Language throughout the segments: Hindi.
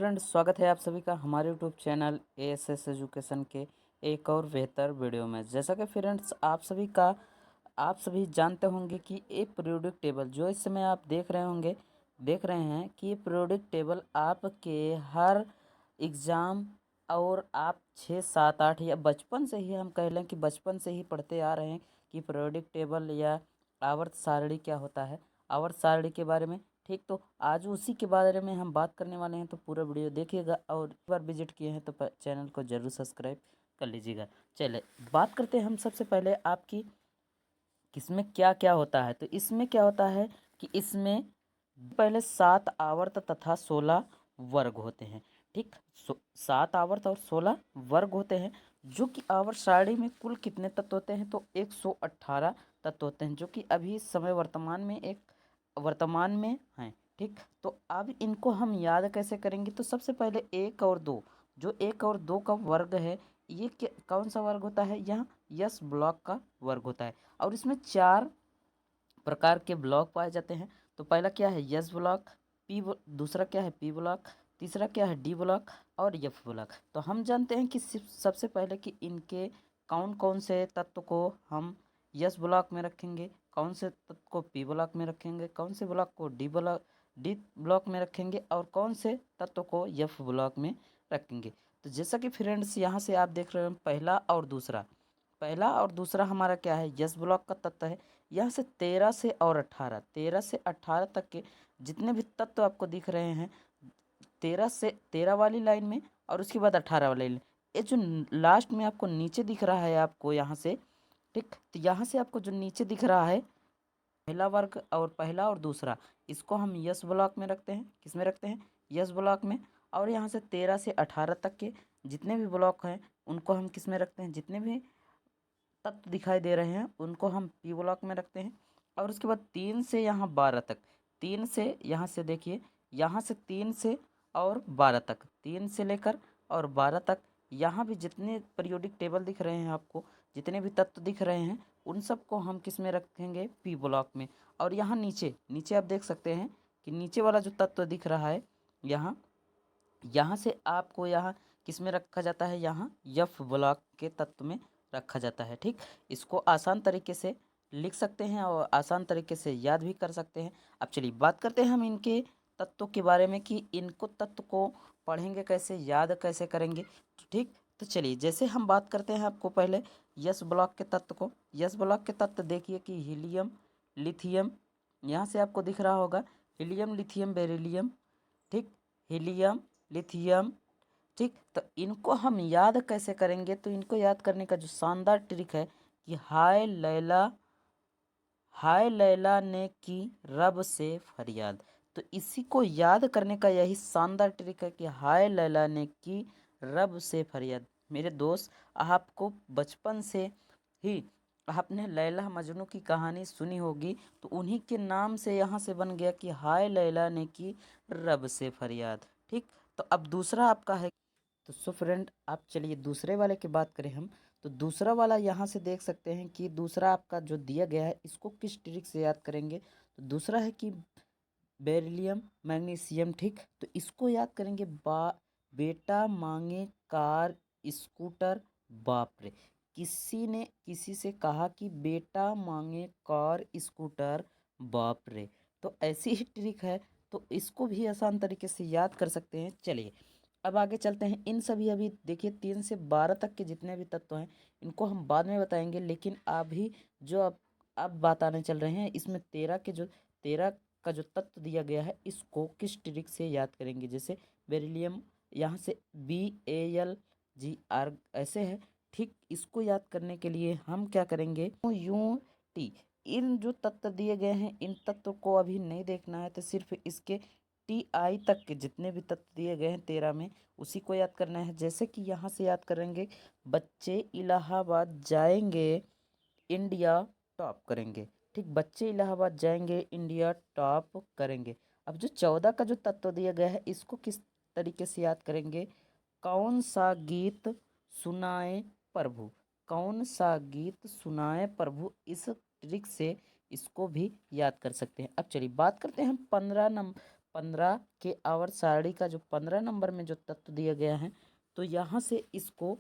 फ्रेंड्स, स्वागत है आप सभी का हमारे यूट्यूब चैनल एएसएस एजुकेशन के एक और बेहतर वीडियो में। जैसा कि फ्रेंड्स आप सभी जानते होंगे कि ये पीरियोडिक टेबल जो इस समय आप देख रहे हैं कि ये पीरियोडिक टेबल आपके हर एग्ज़ाम और आप 6 7 8 या बचपन से ही हम कह लें कि बचपन से ही पढ़ते आ रहे हैं कि पीरियोडिक टेबल या आवर्त सारणी क्या होता है, आवर्त सारणी के बारे में। ठीक, तो आज उसी के बारे में हम बात करने वाले हैं, तो पूरा वीडियो देखिएगा और एक बार विजिट किए हैं तो चैनल को ज़रूर सब्सक्राइब कर लीजिएगा। चलिए बात करते हैं हम सबसे पहले आपकी किसमें क्या क्या होता है। तो इसमें क्या होता है कि इसमें पहले 7 आवर्त तथा 16 वर्ग होते हैं। ठीक, 7 आवर्त और 16 वर्ग होते हैं, जो कि आवर्त सारणी में कुल कितने तत्व होते हैं तो 118 तत्व होते हैं, जो कि अभी समय वर्तमान में हैं। ठीक, तो अब इनको हम याद कैसे करेंगे। तो सबसे पहले 1 और 2, जो 1 और 2 का वर्ग है, ये कौन सा वर्ग होता है, यह यस ब्लॉक का वर्ग होता है। और इसमें 4 प्रकार के ब्लॉक पाए जाते हैं। तो पहला क्या है, यस ब्लॉक, दूसरा क्या है, पी ब्लॉक, तीसरा क्या है, डी ब्लॉक और एफ ब्लॉक। तो हम जानते हैं कि सबसे पहले कि इनके कौन कौन से तत्व को हम यस ब्लॉक में रखेंगे, कौन से तत्व को पी ब्लॉक में रखेंगे, कौन से ब्लॉक को डी ब्लॉक में रखेंगे और कौन से तत्व को एफ ब्लॉक में रखेंगे। तो जैसा कि फ्रेंड्स यहाँ से आप देख रहे हैं, पहला और दूसरा हमारा क्या है, यस ब्लॉक का तत्व है। यहाँ से 13 से 18 तक के जितने भी तत्व आपको दिख रहे हैं, 13 वाली लाइन में और उसके बाद 18 वाली लाइन, ये जो लास्ट में आपको नीचे दिख रहा है आपको यहाँ से, ठीक, तो यहाँ से आपको जो नीचे दिख रहा है पहला और दूसरा, इसको हम यस ब्लॉक में रखते हैं। किस में रखते हैं, यस ब्लॉक में। और यहाँ से 13 से 18 तक के जितने भी ब्लॉक हैं उनको हम किस में रखते हैं, जितने भी तत्व दिखाई दे रहे हैं उनको हम पी ब्लॉक में रखते हैं। और उसके बाद 3 से यहाँ 12 तक, 3 से और 12 तक, 3 से लेकर और 12 तक, यहाँ भी जितने पीरियोडिक टेबल दिख रहे हैं आपको, जितने भी तत्व दिख रहे हैं उन सबको हम किस में रखेंगे, पी ब्लॉक में। और यहाँ नीचे नीचे आप देख सकते हैं कि नीचे वाला जो तत्व दिख रहा है, यहाँ यहाँ से आपको यहाँ किस में रखा जाता है, यहाँ एफ ब्लॉक के तत्व में रखा जाता है। ठीक, इसको आसान तरीके से लिख सकते हैं और आसान तरीके से याद भी कर सकते हैं। अब चलिए बात करते हैं हम इनके तत्वों के बारे में कि इनको तत्व को पढ़ेंगे कैसे, याद कैसे करेंगे। तो ठीक, तो चलिए जैसे हम बात करते हैं आपको पहले यस ब्लॉक के तत्व को। यस ब्लॉक के तत्व देखिए कि हीलियम, लिथियम, यहाँ से आपको दिख रहा होगा हीलियम, लिथियम, बेरिलियम। ठीक, हीलियम, लिथियम। ठीक, तो इनको हम याद कैसे करेंगे। तो इनको याद करने का जो शानदार ट्रिक है कि हाय लैला ने की रब से फरियाद। तो इसी को याद करने का यही शानदार ट्रिक है कि हाय लैला ने की रब से फरियाद। मेरे दोस्त, आपको बचपन से ही आपने लैला मजनू की कहानी सुनी होगी, तो उन्हीं के नाम से यहाँ से बन गया कि हाय लैला ने की रब से फरियाद। ठीक, तो अब दूसरा आपका है। तो सो फ्रेंड, आप चलिए दूसरे वाले की बात करें हम। तो दूसरा वाला यहाँ से देख सकते हैं कि दूसरा आपका जो दिया गया है, इसको किस ट्रिक से याद करेंगे। तो दूसरा है कि बेरिलियम, मैग्नीशियम। ठीक, तो इसको याद करेंगे बेटा मांगे कार स्कूटर बाप रे। किसी ने किसी से कहा कि बेटा मांगे कार स्कूटर बाप रे। तो ऐसी ही ट्रिक है, तो इसको भी आसान तरीके से याद कर सकते हैं। चलिए अब आगे चलते हैं। इन सभी अभी देखिए 3 से 12 तक के जितने भी तत्व हैं इनको हम बाद में बताएंगे, लेकिन अभी जो अब बात आने चल रहे हैं, इसमें 13 का जो तत्व दिया गया है इसको किस ट्रिक से याद करेंगे। जैसे बेरिलियम, यहाँ से BALGR ऐसे है। ठीक, इसको याद करने के लिए हम क्या करेंगे, UT। इन जो तत्व दिए गए हैं इन तत्व को अभी नहीं देखना है, तो सिर्फ इसके TI तक के जितने भी तत्व दिए गए हैं 13 में, उसी को याद करना है। जैसे कि यहाँ से याद करेंगे, बच्चे इलाहाबाद जाएंगे इंडिया टॉप करेंगे। ठीक, बच्चे इलाहाबाद जाएंगे इंडिया टॉप करेंगे। अब जो 14 का जो तत्व दिया गया है इसको किस तरीके से याद करेंगे, कौन सा गीत सुनाए प्रभु, कौन सा गीत सुनाए प्रभु। इस ट्रिक से इसको भी याद कर सकते हैं। अब चलिए बात करते हैं हम 15 के आवर्त सारणी का जो 15 नंबर में जो तत्व दिया गया है, तो यहाँ से इसको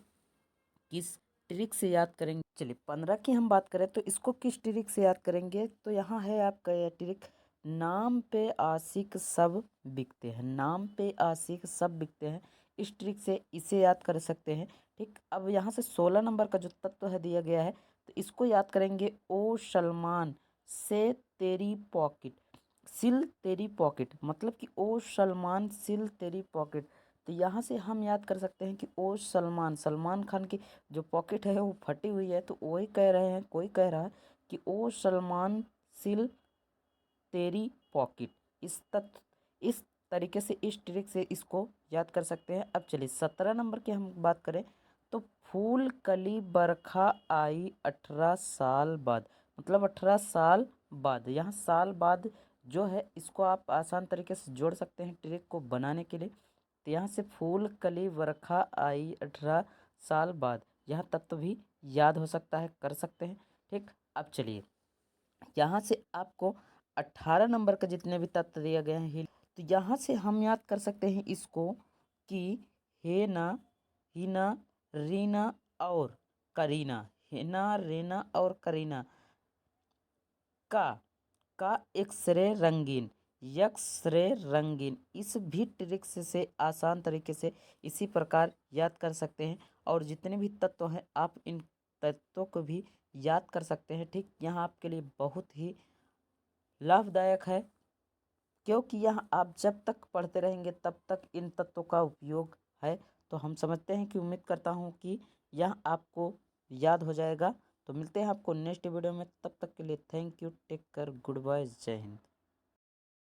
किस ट्रिक से याद करेंगे। चलिए 15 की हम बात करें तो इसको किस ट्रिक से याद करेंगे, तो यहाँ है आपका यह ट्रिक, नाम पे आशिक सब बिकते हैं, नाम पे आशिक सब बिकते हैं। इस ट्रिक से इसे याद कर सकते हैं। ठीक, अब यहाँ से 16 नंबर का जो तत्व है दिया गया है, तो इसको याद करेंगे, ओ सलमान से तेरी पॉकेट सिल तेरी पॉकेट, मतलब कि ओ सलमान सिल तेरी पॉकेट। तो यहाँ से हम याद कर सकते हैं कि ओ सलमान, सलमान खान की जो पॉकेट है वो फटी हुई है, तो वही कह रहे हैं, कोई कह रहा है कि ओ सलमान सिल तेरी पॉकेट। इस तरीके से, इस ट्रिक से इसको याद कर सकते हैं। अब चलिए 17 नंबर की हम बात करें तो फूल कली बरखा आई 18 साल बाद, मतलब 18 साल बाद। यहाँ साल बाद जो है इसको आप आसान तरीके से जोड़ सकते हैं ट्रिक को बनाने के लिए। तो यहाँ से फूल कली बरखा आई 18 साल बाद, यहाँ तत्व भी याद हो सकता है, कर सकते हैं। ठीक, अब चलिए यहाँ से आपको 18 नंबर का जितने भी तत्व दिए गए हैं, तो यहाँ से हम याद कर सकते हैं इसको कि हेना, हिना, रीना और करीना, हेना, रीना और करीना का एक्सरे रंगीन, एक्सरे रंगीन। इस भी ट्रिक से आसान तरीके से इसी प्रकार याद कर सकते हैं। और जितने भी तत्व हैं आप इन तत्वों को भी याद कर सकते हैं। ठीक, यहाँ आपके लिए बहुत ही लाभदायक है, क्योंकि यह आप जब तक पढ़ते रहेंगे तब तक इन तत्वों का उपयोग है। तो हम समझते हैं कि, उम्मीद करता हूँ कि यह आपको याद हो जाएगा। तो मिलते हैं आपको नेक्स्ट वीडियो में, तब तक के लिए thank you, take care, good bye, जय हिंद।